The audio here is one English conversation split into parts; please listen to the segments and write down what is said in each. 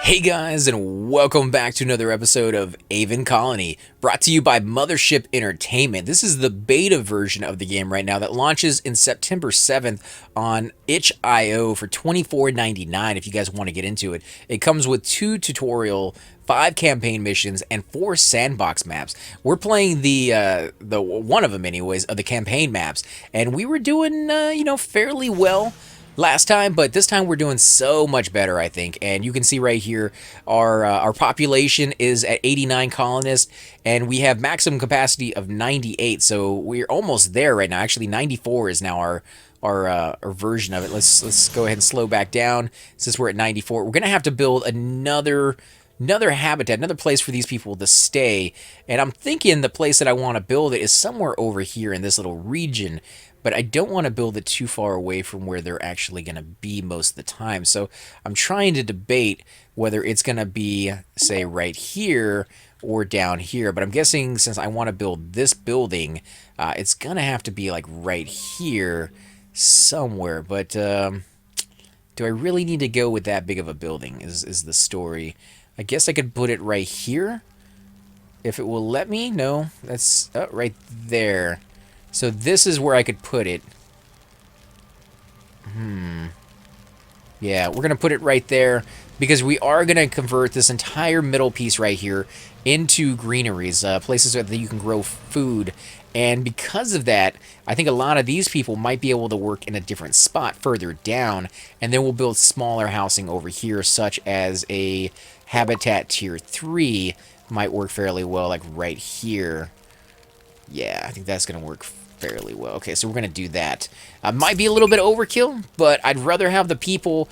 Hey guys, and welcome back to another episode of Aven Colony, brought to you by Mothership Entertainment. This is the beta version of the game right now that launches in September 7th on itch.io for $24.99 if you guys want to get into it. It comes with 2 tutorial, 5 campaign missions, and 4 sandbox maps. We're playing the one of them anyways, of the campaign maps, and we were doing, fairly well last time, but this time we're doing so much better, I think. And you can see right here our population is at 89 colonists, and we have maximum capacity of 98. So we're almost there right now. Actually, 94 is now our version of it. Let's go ahead and slow back down since we're at 94. We're gonna have to build another habitat, another place for these people to stay. And I'm thinking the place that I want to build it is somewhere over here in this little region, but I don't want to build it too far away from where they're actually going to be most of the time. So I'm trying to debate whether it's going to be, say, right here or down here. But I'm guessing since I want to build this building, it's going to have to be like right here somewhere. But do I really need to go with that big of a building is the story. I guess I could put it right here if it will let me. No, that's right there. So this is where I could put it. Yeah, we're going to put it right there because we are going to convert this entire middle piece right here into greeneries, places that you can grow food. And because of that, I think a lot of these people might be able to work in a different spot further down. And then we'll build smaller housing over here, such as a habitat tier 3 might work fairly well, like right here. Yeah, I think that's going to work fairly well. Okay, so we're going to do that. Might be a little bit overkill, but I'd rather have the people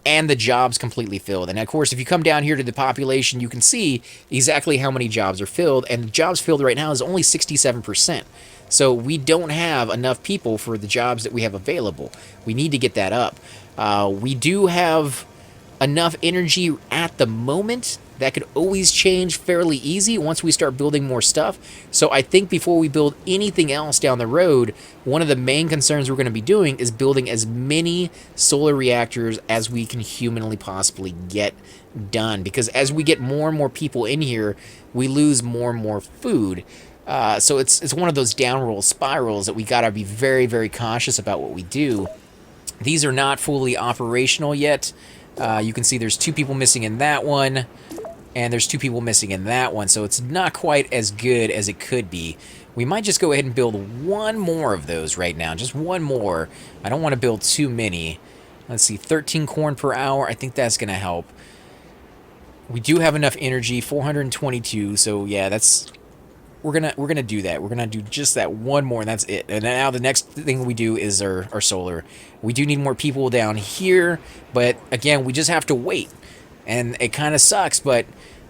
and the jobs completely filled. And of course, if you come down here to the population, you can see exactly how many jobs are filled. And the jobs filled right now is only 67%. So we don't have enough people for the jobs that we have available. We need to get that up. We do have enough energy at the moment. That could always change fairly easy once we start building more stuff. So I think before we build anything else down the road, one of the main concerns we're going to be doing is building as many solar reactors as we can humanly possibly get done. Because as we get more and more people in here, we lose more and more food. So it's one of those downward spirals that we got to be very, very cautious about what we do. These are not fully operational yet. You can see there's 2 people missing in that one, and there's 2 people missing in that one, so it's not quite as good as it could be. We might just go ahead and build one more of those right now, just one more. I don't want to build too many. Let's see, 13 corn per hour, I think that's going to help. We do have enough energy, 422, so yeah, that's... We're gonna do that. We're gonna do just that one more, and that's it. And now the next thing we do is our solar. We do need more people down here, but again, we just have to wait. And it kind of sucks, but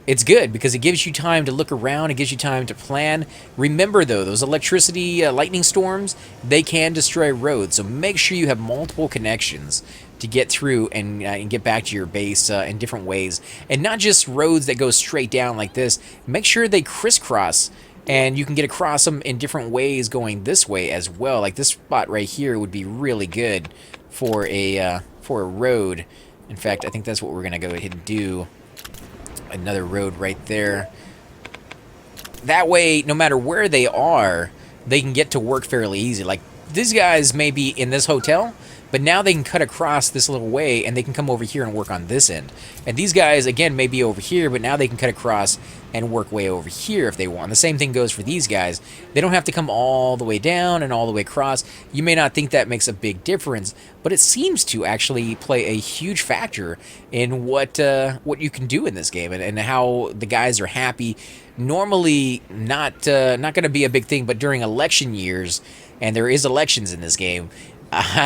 it's good because it gives you time to look around. It gives you time to plan. Remember, though, those electricity lightning storms, they can destroy roads. So make sure you have multiple connections to get through and get back to your base in different ways. And not just roads that go straight down like this. Make sure they crisscross. And you can get across them in different ways going this way as well. Like this spot right here would be really good for a road. In fact, I think that's what we're going to go ahead and do. Another road right there. That way, no matter where they are, they can get to work fairly easy. Like, these guys may be in this hotel, but now they can cut across this little way, and they can come over here and work on this end. And these guys, again, may be over here, but now they can cut across and work way over here if they want. The same thing goes for these guys. They don't have to come all the way down and all the way across. You may not think that makes a big difference, but it seems to actually play a huge factor in what you can do in this game and how the guys are happy. Normally, not going to be a big thing, but during election years, and there is elections in this game,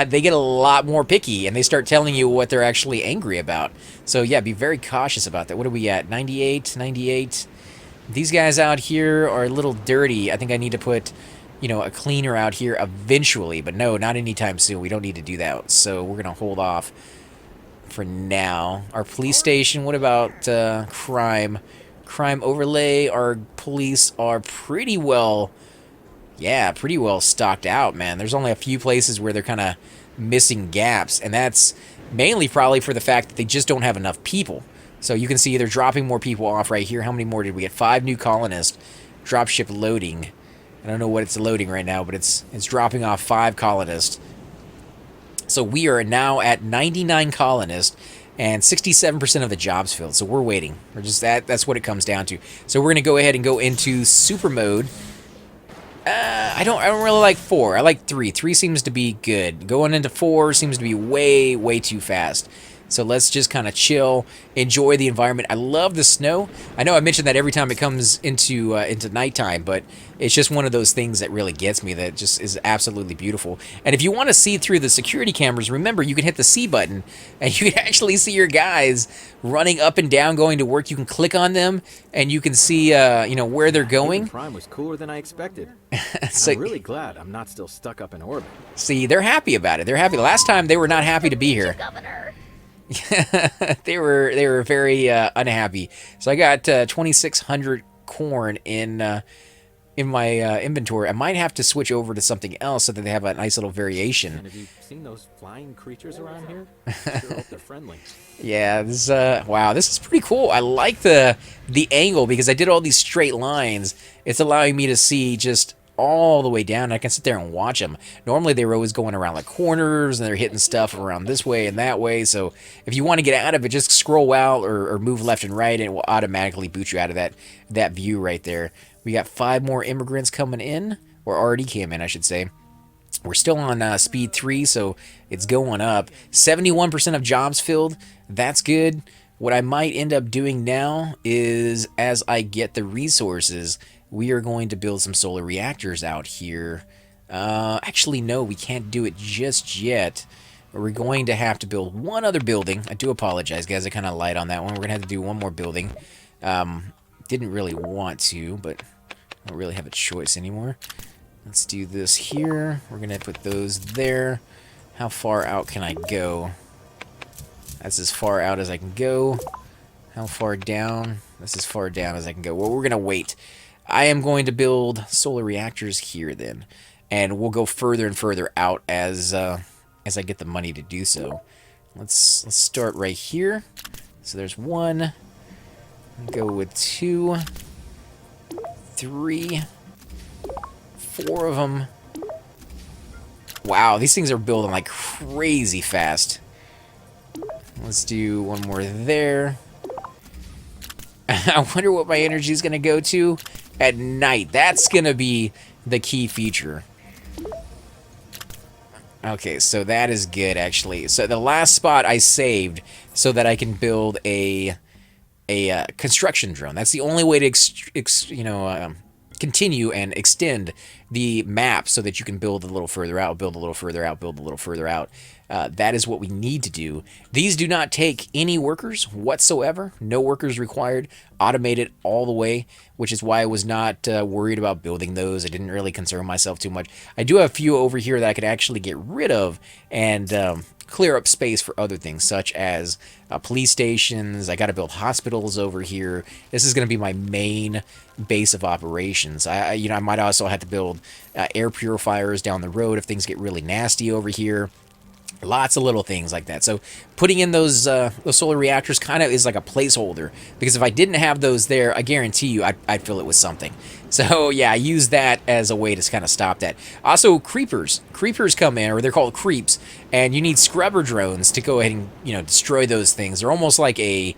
they get a lot more picky, and they start telling you what they're actually angry about. So, yeah, be very cautious about that. What are we at? 98, 98. These guys out here are a little dirty. I think I need to put, a cleaner out here eventually. But no, not anytime soon. We don't need to do that. So we're going to hold off for now. Our police station, what about crime? Crime overlay. Our police are pretty well... Yeah, pretty well stocked out, man. There's only a few places where they're kind of missing gaps, and that's mainly probably for the fact that they just don't have enough people. So you can see they're dropping more people off right here. How many more did we get? 5 new colonists. Dropship loading. I don't know what it's loading right now, but it's dropping off 5 colonists. So we are now at 99 colonists and 67% of the jobs filled. So we're waiting. We're just that's what it comes down to. So we're gonna go ahead and go into super mode. I don't really like 4. I like 3. 3 seems to be good. Going into 4 seems to be way too fast. So let's just kind of chill, enjoy the environment. I love the snow. I know I mentioned that every time it comes into nighttime, but it's just one of those things that really gets me, that just is absolutely beautiful. And if you want to see through the security cameras, remember, you can hit the C button, and you can actually see your guys running up and down going to work. You can click on them, and you can see where they're going. Prime was cooler than I expected. So, I'm really glad I'm not still stuck up in orbit. See, they're happy about it. They're happy. Last time, they were not happy to be here. Governor. they were very unhappy. So I got 2,600 corn in my inventory. I might have to switch over to something else so that they have a nice little variation. And have you seen those flying creatures around here? Sure hope they're friendly. Yeah, this wow, this is pretty cool. I like the angle because I did all these straight lines. It's allowing me to see just all the way down. I can sit there and watch them. Normally they were always going around like corners and they're hitting stuff around this way and that way. So if you want to get out of it, just scroll out or move left and right, and it will automatically boot you out of that view right there. We got 5 more immigrants coming in, or already came in, I should say. We're still on speed 3, so it's going up. 71% of jobs filled. That's good. What I might end up doing now is, as I get the resources, we are going to build some solar reactors out here. Actually, no, we can't do it just yet. We're going to have to build one other building. I do apologize, guys. I kind of lied on that one. We're going to have to do one more building. Didn't really want to, but I don't really have a choice anymore. Let's do this here. We're going to put those there. How far out can I go? That's as far out as I can go. How far down? That's as far down as I can go. Well, we're going to wait. I am going to build solar reactors here then, and we'll go further and further out as I get the money to do so. Let's start right here. So there's 1. Go with 2, 3, 4 of them. Wow, these things are building like crazy fast. Let's do 1 more there. I wonder what my energy is going to go to at night. That's going to be the key feature. Okay, so that is good, actually. So the last spot I saved so that I can build a construction drone. That's the only way to continue and extend the map so that you can build a little further out, build a little further out, build a little further out. That is what we need to do. These do not take any workers whatsoever. No workers required. Automated all the way, which is why I was not worried about building those. I didn't really concern myself too much. I do have a few over here that I could actually get rid of and clear up space for other things, such as police stations. I got to build hospitals over here. This is going to be my main base of operations. I might also have to build air purifiers down the road if things get really nasty over here. Lots of little things like that. So putting in those solar reactors kind of is like a placeholder, because if I didn't have those there, I guarantee you I'd fill it with something. So yeah, I use that as a way to kind of stop that. Also, creepers come in, or they're called creeps, and you need scrubber drones to go ahead and destroy those things. They're almost like a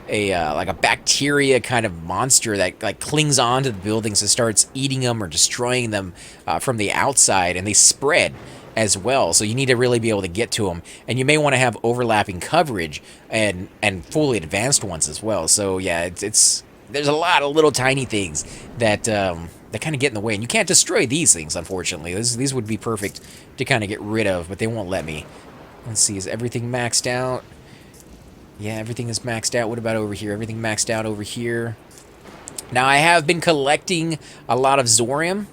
bacteria kind of monster that like clings on to the buildings and starts eating them or destroying them from the outside, and they spread as well. So you need to really be able to get to them, and you may want to have overlapping coverage and fully advanced ones as well. So yeah, there's a lot of little tiny things that kind of get in the way, and you can't destroy these things, unfortunately. These would be perfect to kind of get rid of, but they won't let me. Let's see, is everything maxed out? Yeah, everything is maxed out. What about over here? Everything maxed out over here. Now, I have been collecting a lot of Zorium.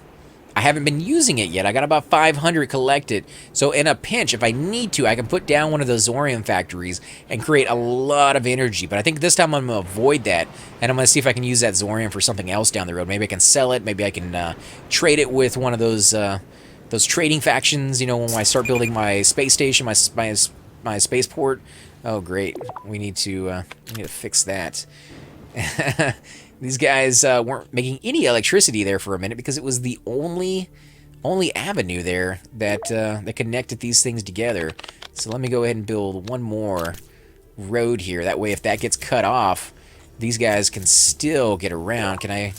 I haven't been using it yet. I got about 500 collected. So in a pinch, if I need to, I can put down one of those Zorium factories and create a lot of energy. But I think this time I'm going to avoid that, and I'm going to see if I can use that Zorium for something else down the road. Maybe I can sell it. Maybe I can trade it with one of those trading factions, when I start building my space station, my spaceport. Oh, great. We need to fix that. These guys weren't making any electricity there for a minute because it was the only avenue there that that connected these things together. So let me go ahead and build one more road here. That way, if that gets cut off, these guys can still get around. Can I?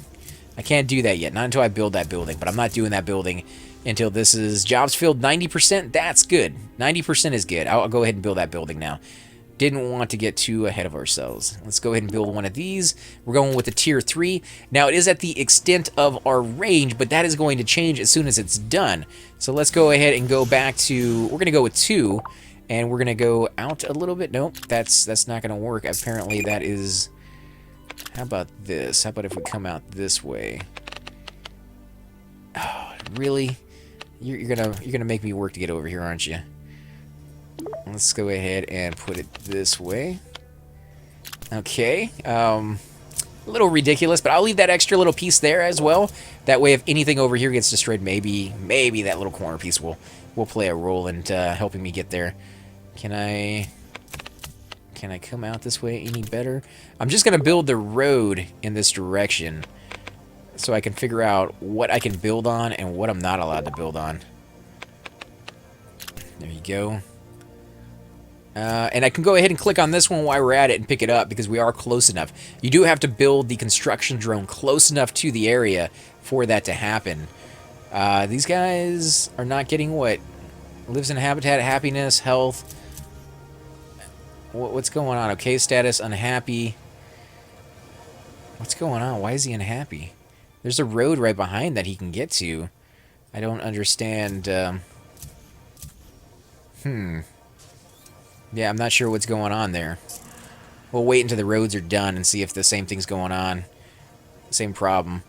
I can't do that yet. Not until I build that building. But I'm not doing that building until this is jobs filled 90%. That's good. 90% is good. I'll go ahead and build that building now. Didn't want to get too ahead of ourselves. Let's go ahead and build one of these. We're going with the tier 3. Now, it is at the extent of our range, but that is going to change as soon as it's done. So let's go ahead and go back to... We're going to go with 2, and we're going to go out a little bit. Nope, that's not going to work. Apparently, that is... How about this? How about if we come out this way? Oh, really? You're gonna make me work to get over here, aren't you? Let's go ahead and put it this way. Okay. A little ridiculous, but I'll leave that extra little piece there as well. That way, if anything over here gets destroyed, maybe that little corner piece will play a role in helping me get there. Can I come out this way any better? I'm just gonna build the road in this direction so I can figure out what I can build on and what I'm not allowed to build on. There you go. And I can go ahead and click on this one while we're at it and pick it up because we are close enough. You do have to build the construction drone close enough to the area for that to happen. These guys are not getting what? Lives in habitat, happiness, health. What's going on? Okay, status, unhappy. What's going on? Why is he unhappy? There's a road right behind that he can get to. I don't understand. Yeah, I'm not sure what's going on there. We'll wait until the roads are done and see if the same thing's going on. Same problem.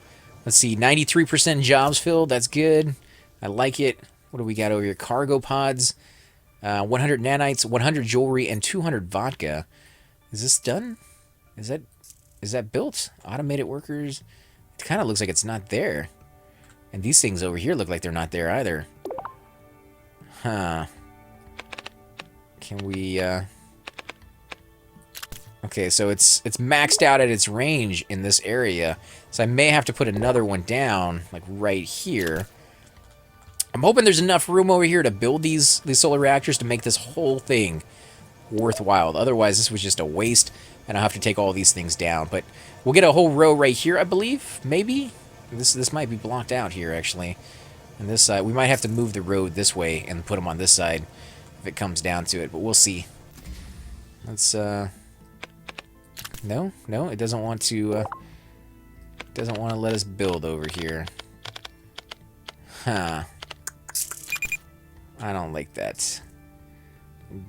Let's see, 93% jobs filled. That's good. I like it. What do we got over here? Cargo pods. 100 nanites, 100 jewelry, and 200 vodka. Is this done? Is that built? Automated workers. It kind of looks like it's not there. And these things over here look like they're not there either. Huh. Can we, Okay, so it's maxed out at its range in this area. So I may have to put another one down, like right here. I'm hoping there's enough room over here to build these solar reactors to make this whole thing worthwhile. Otherwise, this was just a waste, and I'll have to take all these things down. But we'll get a whole row right here, I believe. Maybe? This might be blocked out here, actually. And this side, we might have to move the road this way and put them on this side if it comes down to it. But we'll see. Let's, No, it doesn't want to, let us build over here. Huh. I don't like that.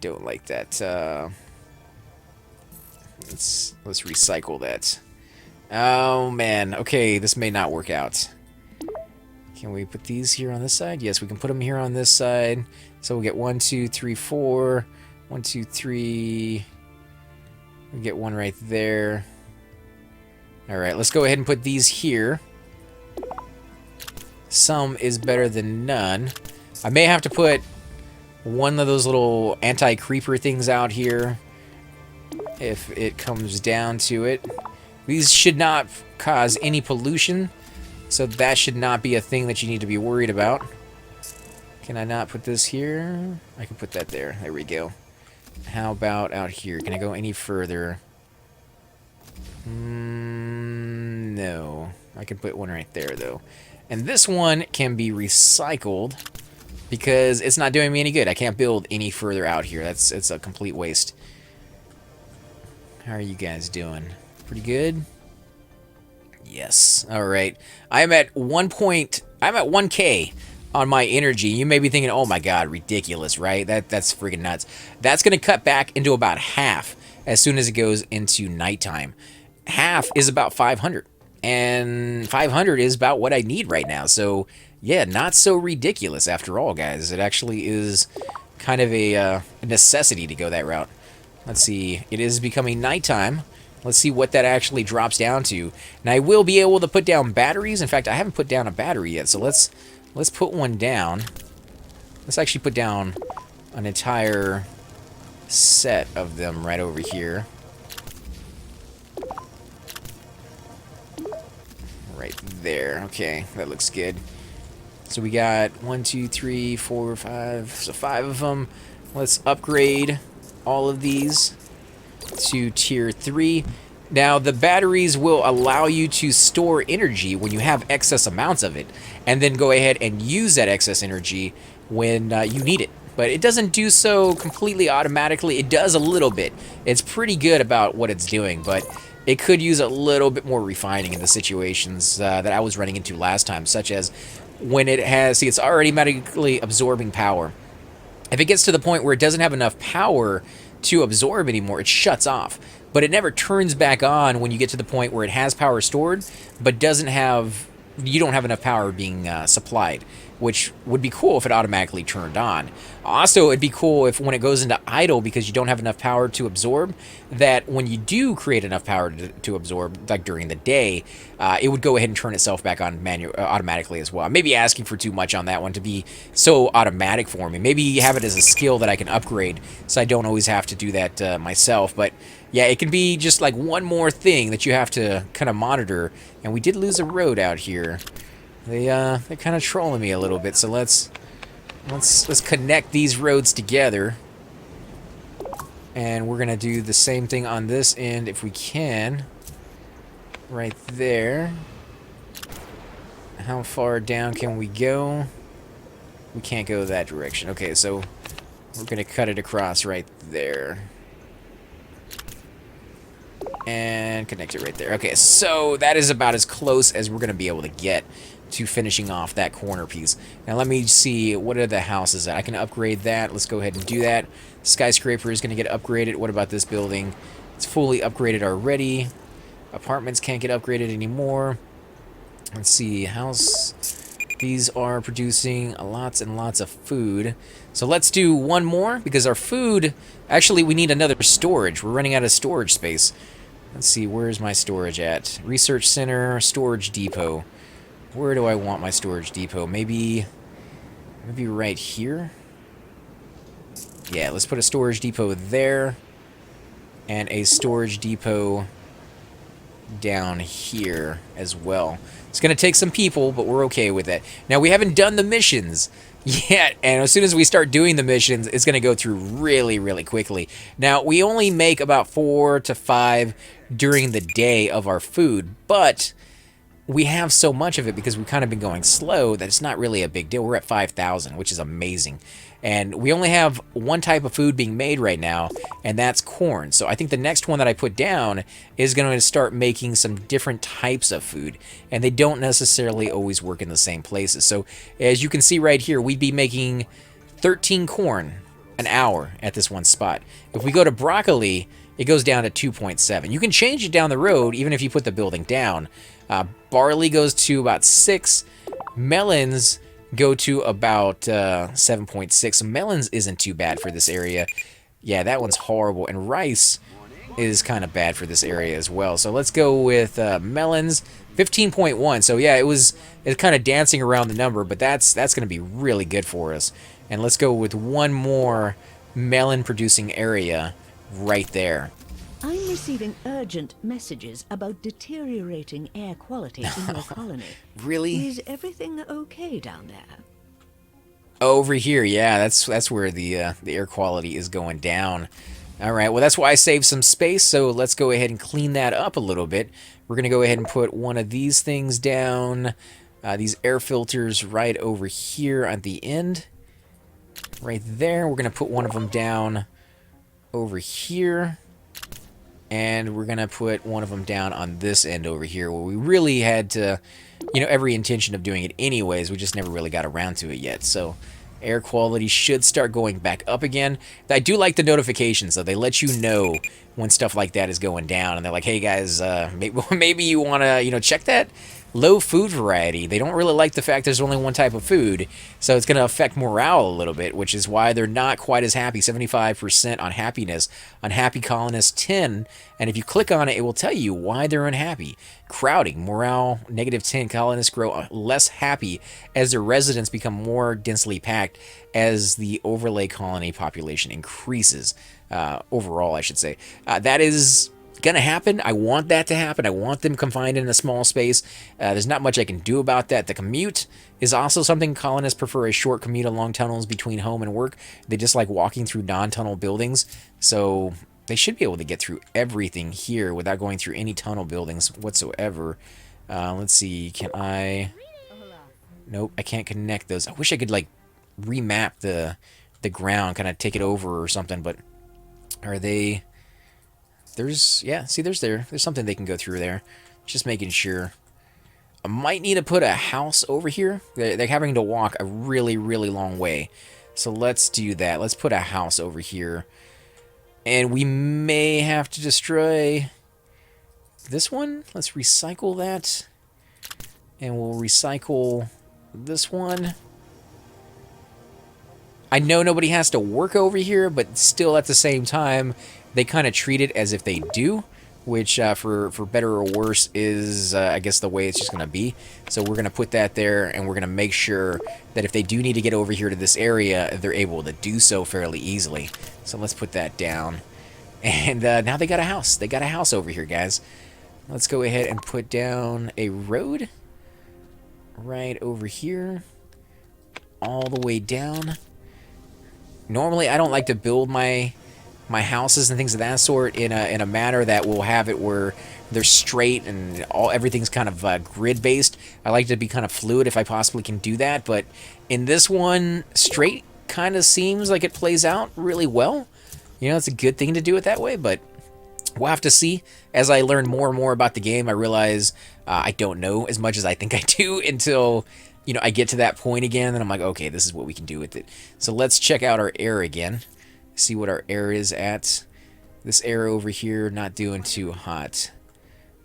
Don't like that. Let's recycle that. Oh man. Okay, this may not work out. Can we put these here on this side? Yes, we can put them here on this side. So we'll get 1, 2, 3, 4. 1, 2, 3. We get one right there. All right, let's go ahead and put these here. Some is better than none. I may have to put one of those little anti-creeper things out here if it comes down to it. These should not cause any pollution, so that should not be a thing that you need to be worried about. Can I not put this here? I can put that there. There we go. How about out here? Can I go any further? No. I can put one right there, though. And this one can be recycled because it's not doing me any good. I can't build any further out here. It's a complete waste. How are you guys doing? Pretty good? Yes. All right. I'm at 1K on my energy. You may be thinking, "Oh my god, ridiculous," right? That's freaking nuts. That's going to cut back into about half as soon as it goes into nighttime. Half is about 500. And 500 is about what I need right now. So, yeah, not so ridiculous after all, guys. It actually is kind of a necessity to go that route. Let's see. It is becoming nighttime. Let's see what that actually drops down to. Now, I will be able to put down batteries. In fact, I haven't put down a battery yet. So let's put one down. Let's actually put down an entire set of them right over here. Right there. Okay, that looks good. So we got 1, 2, 3, 4, 5. So 5 of them. Let's upgrade all of these to tier 3. Now, the batteries will allow you to store energy when you have excess amounts of it, and then go ahead and use that excess energy when you need it. But it doesn't do so completely automatically. It does a little bit. It's pretty good about what it's doing, but it could use a little bit more refining in the situations that I was running into last time, such as when it has, see, it's already magically absorbing power. If it gets to the point where it doesn't have enough power to absorb anymore, it shuts off. But it never turns back on when you get to the point where it has power stored, but doesn't have, you don't have enough power being supplied, which would be cool if it automatically turned on. Also, it'd be cool if when it goes into idle because you don't have enough power to absorb, that when you do create enough power to absorb, like during the day, it would go ahead and turn itself back on automatically as well. I'm maybe asking for too much on that one to be so automatic for me. Maybe have it as a skill that I can upgrade so I don't always have to do that myself. But yeah, it can be just like one more thing that you have to kind of monitor. And we did lose a road out here. They're kind of trolling me a little bit, so let's connect these roads together. And we're gonna do the same thing on this end if we can. Right there. How far down can we go? We can't go that direction. Okay, so we're gonna cut it across right there. And connect it right there. Okay, so that is about as close as we're gonna be able to get to finishing off that corner piece. Now let me see, what are the houses at? I can upgrade that. Let's go ahead and do that. Skyscraper is going to get upgraded. What about this building? It's fully upgraded already. Apartments can't get upgraded anymore. Let's see, house. These are producing lots and lots of food. So let's do one more, because our food, actually we need another storage. We're running out of storage space. Let's see, where's my storage at? Research center, storage depot. Where do I want my storage depot? Maybe right here? Yeah, let's put a storage depot there. And a storage depot down here as well. It's going to take some people, but we're okay with that. Now, we haven't done the missions yet, and as soon as we start doing the missions, it's going to go through really, really quickly. Now, we only make about 4 to 5 during the day of our food, but we have so much of it because we've kind of been going slow that it's not really a big deal. We're at 5,000, which is amazing. And we only have one type of food being made right now, and that's corn. So I think the next one that I put down is going to start making some different types of food. And they don't necessarily always work in the same places. So as you can see right here, we'd be making 13 corn an hour at this one spot. If we go to broccoli, it goes down to 2.7. You can change it down the road, even if you put the building down. Barley goes to about 6. Melons go to about 7.6. So melons isn't too bad for this area. Yeah, that one's horrible. And rice is kind of bad for this area as well. So let's go with melons, 15.1. So yeah, it's kind of dancing around the number, but that's going to be really good for us. And let's go with one more melon producing area right there. I'm receiving urgent messages about deteriorating air quality in your colony. Really? Is everything okay down there? Over here, yeah, that's where the air quality is going down. All right, well, that's why I saved some space, so let's go ahead and clean that up a little bit. We're going to go ahead and put one of these things down, these air filters right over here at the end. Right there, we're going to put one of them down over here. And we're going to put one of them down on this end over here where we really had to, every intention of doing it anyways. We just never really got around to it yet. So air quality should start going back up again. I do like the notifications, though. They let you know when stuff like that is going down. And they're like, hey, guys, maybe you want to, check that. low food variety. They don't really like the fact there's only one type of food, so it's going to affect morale a little bit, which is why they're not quite as happy. 75% on happiness. Unhappy colonists 10, and if you click on it, it will tell you why they're unhappy. Crowding, morale -10. Colonists grow less happy as their residents become more densely packed as the overlay colony population increases. Overall, I should say. That is gonna happen. I want that to happen. I want them confined in a small space. There's not much I can do about that. The commute is also something. Colonists prefer a short commute along tunnels between home and work. They just like walking through non-tunnel buildings, so they should be able to get through everything here without going through any tunnel buildings whatsoever. Let's see, can I... Nope, I can't connect those. I wish I could like remap the ground, kind of take it over or something, but are they... There's, yeah, see, there's something they can go through there. Just making sure. I might need to put a house over here. They're having to walk a really, really long way. So let's do that. Let's put a house over here. And we may have to destroy this one. Let's recycle that. And we'll recycle this one. I know nobody has to work over here, but still at the same time, they kind of treat it as if they do, which for better or worse is, I guess, the way it's just going to be. So we're going to put that there, and we're going to make sure that if they do need to get over here to this area, they're able to do so fairly easily. So let's put that down. And now they got a house. They got a house over here, guys. Let's go ahead and put down a road right over here, all the way down. Normally, I don't like to build my houses and things of that sort in a manner that will have it where they're straight and everything's kind of grid based. I like to be kind of fluid if I possibly can do that, but in this one, straight kind of seems like it plays out really well. You know, it's a good thing to do it that way, but we'll have to see. As I learn more and more about the game, I realize I don't know as much as I think I do until, you know, I get to that point again, and I'm like, okay, this is what we can do with it. So let's check out our air again. See what our air is at. This air over here, not doing too hot.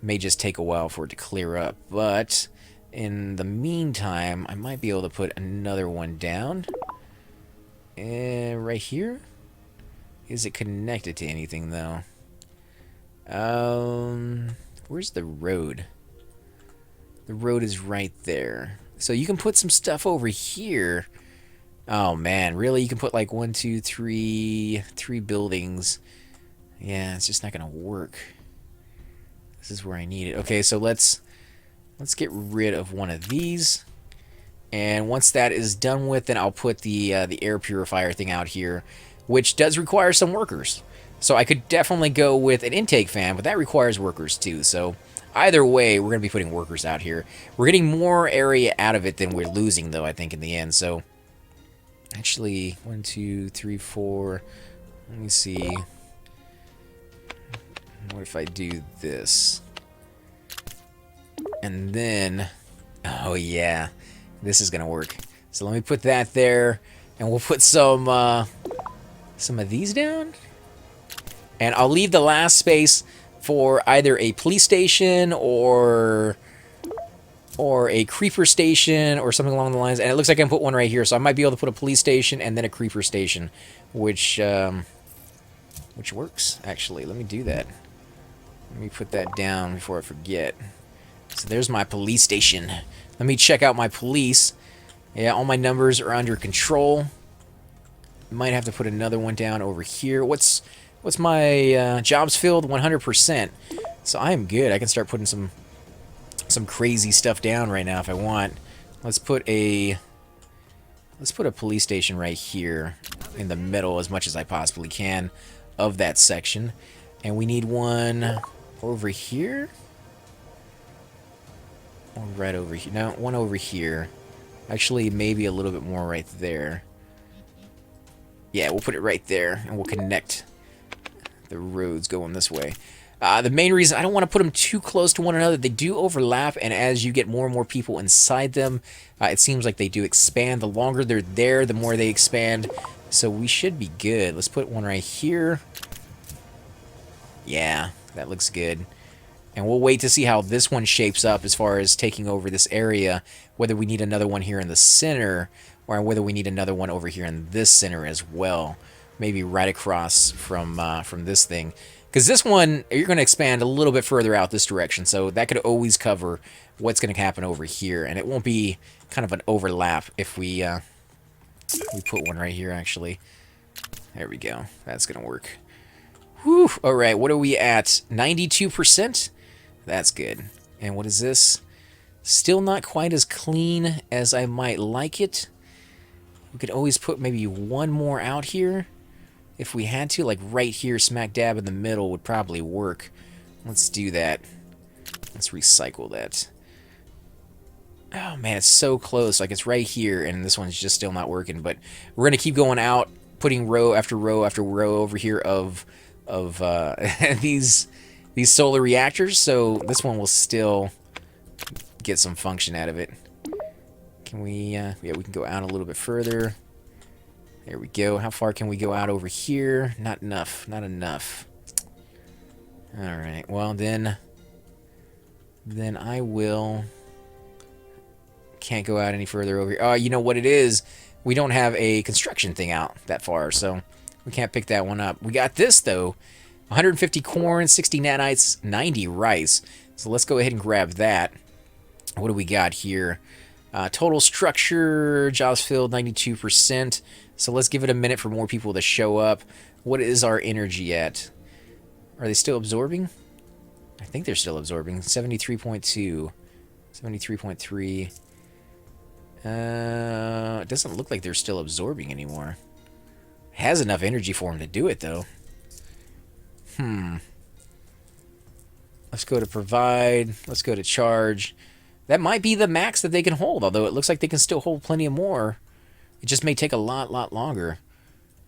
May just take a while for it to clear up, but in the meantime, I might be able to put another one down. Right here. Is it connected to anything, though? Where's the road? The road is right there. So you can put some stuff over here. Oh, man, really? You can put like 1, 2, 3 buildings. Yeah, it's just not going to work. This is where I need it. Okay, so let's get rid of one of these. And once that is done with, then I'll put the air purifier thing out here, which does require some workers. So I could definitely go with an intake fan, but that requires workers too. So either way, we're going to be putting workers out here. We're getting more area out of it than we're losing, though, I think, in the end. So actually, 1, 2, 3, 4. Let me see. What if I do this? And then, oh yeah, this is going to work. So let me put that there, and we'll put some of these down. And I'll leave the last space for either a police station or a creeper station or something along the lines. And it looks like I can put one right here, so I might be able to put a police station and then a creeper station, which works, actually. Let me do that. Let me put that down before I forget. So there's my police station. Let me check out my police. Yeah, all my numbers are under control. Might have to put another one down over here. What's my jobs filled? 100%. So I am good. I can start putting some crazy stuff down right now if I want. Let's put a police station right here in the middle as much as I possibly can of that section. And we need one over here. Or right over here. No, one over here. Actually, maybe a little bit more right there. Yeah, we'll put it right there, and we'll connect the roads going this way. The main reason, I don't want to put them too close to one another. They do overlap, and as you get more and more people inside them, it seems like they do expand. The longer they're there, the more they expand. So we should be good. Let's put one right here. Yeah, that looks good. And we'll wait to see how this one shapes up as far as taking over this area, whether we need another one here in the center, or whether we need another one over here in this center as well. Maybe right across from this thing. Because this one, you're going to expand a little bit further out this direction, so that could always cover what's going to happen over here. And it won't be kind of an overlap if we put one right here, actually. There we go. That's going to work. Whew. All right, what are we at? 92%? That's good. And what is this? Still not quite as clean as I might like it. We could always put maybe one more out here if we had to. Like right here, smack dab in the middle would probably work. Let's do that. Let's recycle that. Oh man, it's so close. Like it's right here, and this one's just still not working. But we're going to keep going out, putting row after row after row over here of these solar reactors, so this one will still get some function out of it. Can we, yeah, we can go out a little bit further. There we go. How far can we go out over here? Not enough. Not enough. Alright, well then I will... Can't go out any further over here. Oh, you know what it is? We don't have a construction thing out that far, so we can't pick that one up. We got this, though. 150 corn, 60 nanites, 90 rice. So let's go ahead and grab that. What do we got here? Total structure, jobs filled, 92%. So let's give it a minute for more people to show up. What is our energy at? Are they still absorbing? I think they're still absorbing. 73.2, 73.3. It doesn't look like they're still absorbing anymore. Has enough energy for them to do it, though. Let's go to provide. Let's go to charge. That might be the max that they can hold, although it looks like they can still hold plenty of more. It just may take a lot longer.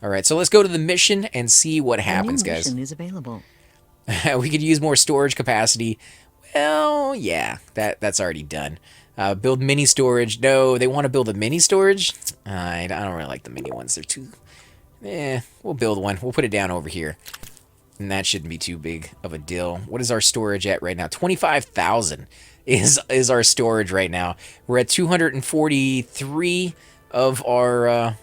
All right, so let's go to the mission and see what happens, guys. Mission is available. We could use more storage capacity. Well, yeah, that's already done. Build mini storage. No, they want to build a mini storage? I don't really like the mini ones. They're too... we'll build one. We'll put it down over here. And that shouldn't be too big of a deal. What is our storage at right now? 25,000 is our storage right now. We're at 243 of our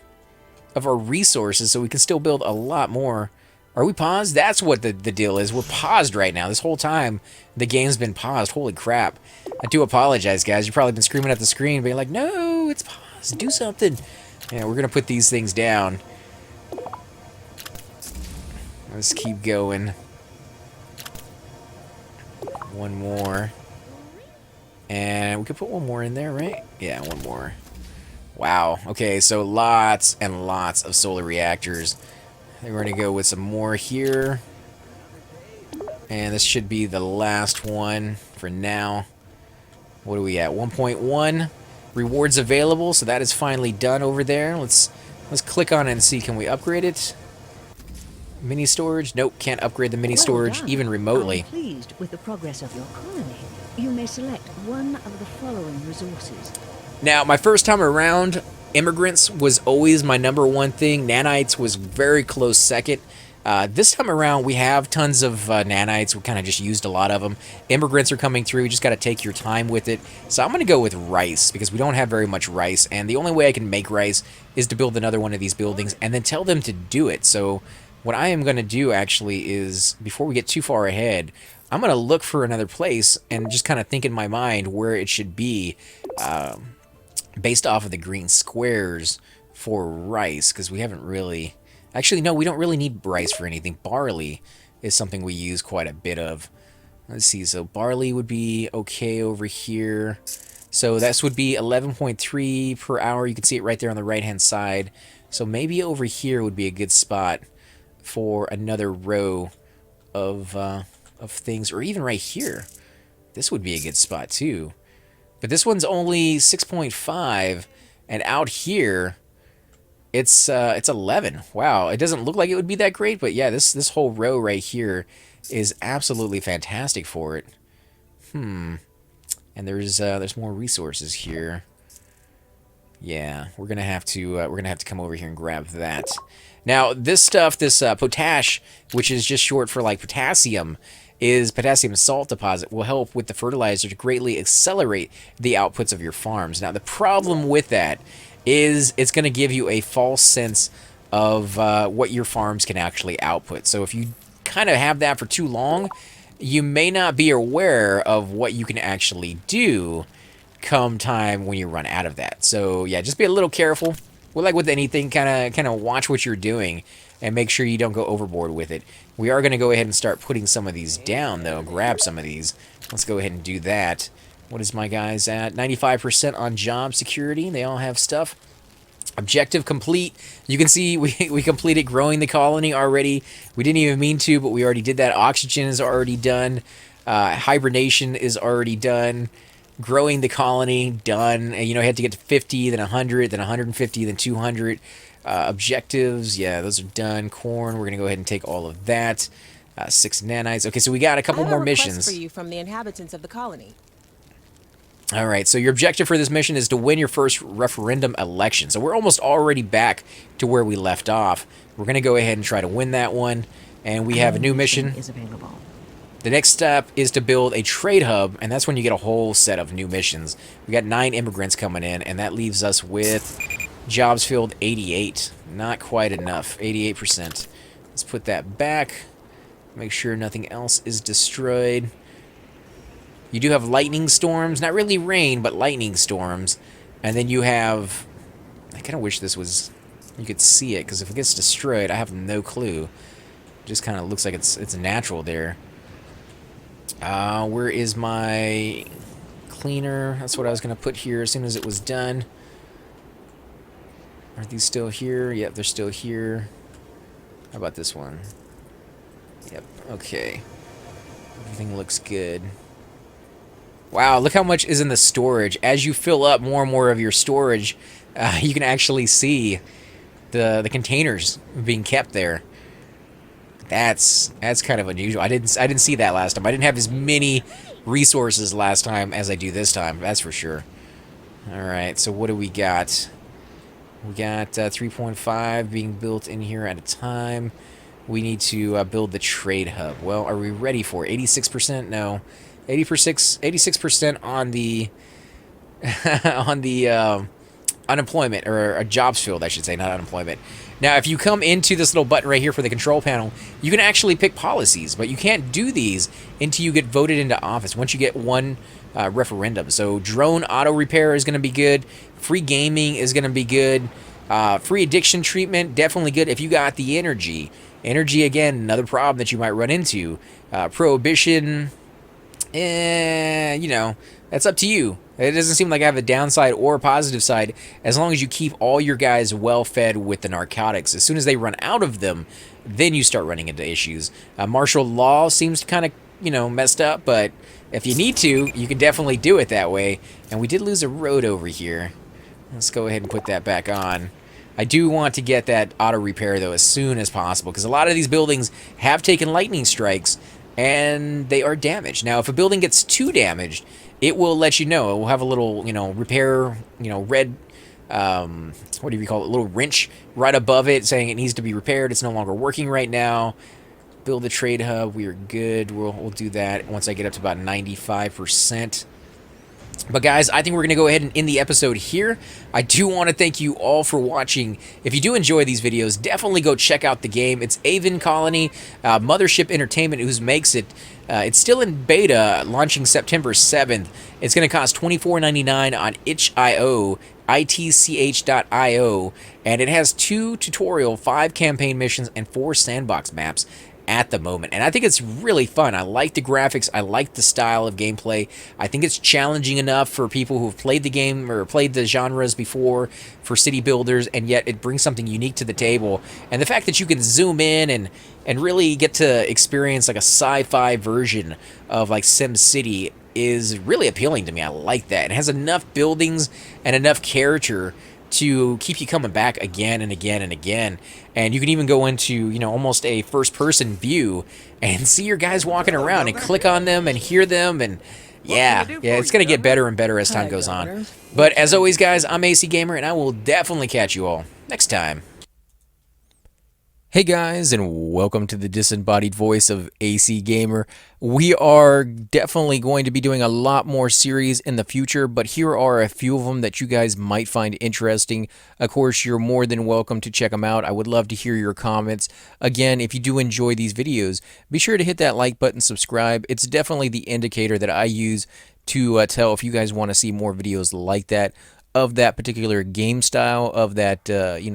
resources, so we can still build a lot more. Are we paused? That's what the deal is. We're paused right now. This whole time, the game's been paused. Holy crap. I do apologize, guys. You've probably been screaming at the screen, being like, no, it's paused. Do something. Yeah, we're going to put these things down. Let's keep going. One more. And we could put one more in there, right? Yeah, one more. Wow. Okay, so lots and lots of solar reactors. We're going to go with some more here. And this should be the last one for now. What are we at? 1.1 rewards available, so that is finally done over there. Let's click on it and see, can we upgrade it? Mini storage? Nope, can't upgrade the mini storage even remotely. I'm pleased with the progress of your colony. You may select one of the following resources. Now, my first time around, immigrants was always my #1 thing. Nanites was very close second. This time around, we have tons of nanites. We kind of just used a lot of them. Immigrants are coming through. You just got to take your time with it. So I'm going to go with rice because we don't have very much rice. And the only way I can make rice is to build another one of these buildings and then tell them to do it. So what I am going to do actually is, before we get too far ahead, I'm going to look for another place and just kind of think in my mind where it should be based off of the green squares for rice, because we haven't really... Actually, no, we don't really need rice for anything. Barley is something we use quite a bit of. Let's see, so barley would be okay over here. So this would be 11.3 per hour. You can see it right there on the right-hand side. So maybe over here would be a good spot for another row of things, or even right here. This would be a good spot too. But this one's only 6.5, and out here it's 11. Wow, it doesn't look like it would be that great, but yeah, this whole row right here is absolutely fantastic for it. And there's more resources here. Yeah, we're gonna have to come over here and grab that. Now, this stuff, this potash, which is just short for like potassium, is potassium salt deposit will help with the fertilizer to greatly accelerate the outputs of your farms. Now, the problem with that is it's going to give you a false sense of what your farms can actually output. So if you kind of have that for too long, you may not be aware of what you can actually do come time when you run out of that. So yeah, just be a little careful. Well, like with anything, kind of watch what you're doing and make sure you don't go overboard with it. We are going to go ahead and start putting some of these down, though. Grab some of these. Let's go ahead and do that. What is my guys at? 95% on job security. They all have stuff. Objective complete. You can see we completed growing the colony already. We didn't even mean to, but we already did that. Oxygen is already done. Hibernation is already done. Growing the colony, done. And, you know, you had to get to 50, then 100, then 150, then 200. Objectives, yeah, those are done. Corn, we're going to go ahead and take all of that. 6 nanites. Okay, so we got a couple more missions. I have a request for you from the inhabitants of the colony. All right, so your objective for this mission is to win your first referendum election. So we're almost already back to where we left off. We're going to go ahead and try to win that one. And we have a new mission. Is available. The next step is to build a trade hub, and that's when you get a whole set of new missions. We got 9 immigrants coming in, and that leaves us with jobs filled 88. Not quite enough, 88%. Let's put that back. Make sure nothing else is destroyed. You do have lightning storms, not really rain, but lightning storms. And then you have, I kind of wish this was, you could see it, because if it gets destroyed, I have no clue. It just kind of looks like it's natural there. Where is my cleaner? That's what I was going to put here as soon as it was done. Are these still here? Yep, they're still here. How about this one? Yep, okay. Everything looks good. Wow, look how much is in the storage. As you fill up more and more of your storage, you can actually see the containers being kept there. That's kind of unusual. I didn't see that last time. I didn't have as many resources last time as I do this time. That's for sure. All right, so what do we got? We got 3.5 being built in here at a time. We need to build the trade hub. Well, are we ready for it? 86%? No. 86% on the on the unemployment, or jobs field, I should say, not unemployment. Now, if you come into this little button right here for the control panel, you can actually pick policies, but you can't do these until you get voted into office, once you get one referendum. So drone auto repair is going to be good. Free gaming is going to be good. Free addiction treatment, definitely good if you got the energy. Energy, again, another problem that you might run into. Prohibition, you know, that's up to you. It doesn't seem like I have a downside or a positive side, as long as you keep all your guys well fed with the narcotics. As soon as they run out of them, then you start running into issues. Martial law seems kind of, you know, messed up, but if you need to, you can definitely do it that way. And we did lose a road over here. Let's go ahead and put that back on. I do want to get that auto repair, though, as soon as possible, because a lot of these buildings have taken lightning strikes, and they are damaged. Now, if a building gets too damaged, it will let you know. It will have a little, you know, repair, you know, red, what do you call it, a little wrench right above it saying it needs to be repaired. It's no longer working right now. Build the trade hub. We are good. We'll do that once I get up to about 95%. But guys, I think we're going to go ahead and end the episode here. I do want to thank you all for watching. If you do enjoy these videos, definitely go check out the game. It's Aven Colony, Mothership Entertainment, who makes it. It's still in beta, launching September 7th. It's going to cost $24.99 on itch.io, itch.io, and it has 2 tutorial, 5 campaign missions, and 4 sandbox maps at the moment. And I think it's really fun. I like the graphics. I like the style of gameplay. I think it's challenging enough for people who have played the game or played the genres before, for city builders, and yet it brings something unique to the table. And the fact that you can zoom in and really get to experience like a sci-fi version of like Sim City is really appealing to me. I like that. It has enough buildings and enough character to keep you coming back again and again and again. And you can even go into, you know, almost a first-person view and see your guys walking around and click on them and hear them. And yeah, it's going to get better and better as time goes on. But as always, guys, I'm AC Gamer, and I will definitely catch you all next time. Hey guys, and welcome to the disembodied voice of AC Gamer. We are definitely going to be doing a lot more series in the future, but here are a few of them that you guys might find interesting. Of course, you're more than welcome to check them out. I would love to hear your comments. Again, if you do enjoy these videos, be sure to hit that like button, subscribe. It's definitely the indicator that I use to tell if you guys want to see more videos like that, of that particular game style, of that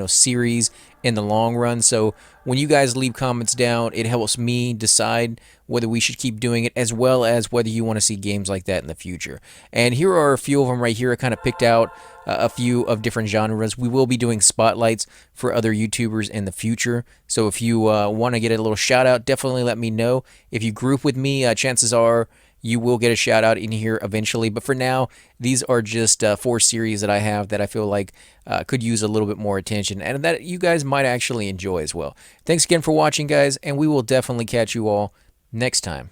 series in the long run. So when you guys leave comments down, it helps me decide whether we should keep doing it, as well as whether you want to see games like that in the future. And here are a few of them right here. I kind of picked out a few of different genres. We will be doing spotlights for other YouTubers in the future. So if you want to get a little shout out, definitely let me know. If you group with me, chances are you will get a shout out in here eventually. But for now, these are just 4 series that I have that I feel like could use a little bit more attention, and that you guys might actually enjoy as well. Thanks again for watching, guys, and we will definitely catch you all next time.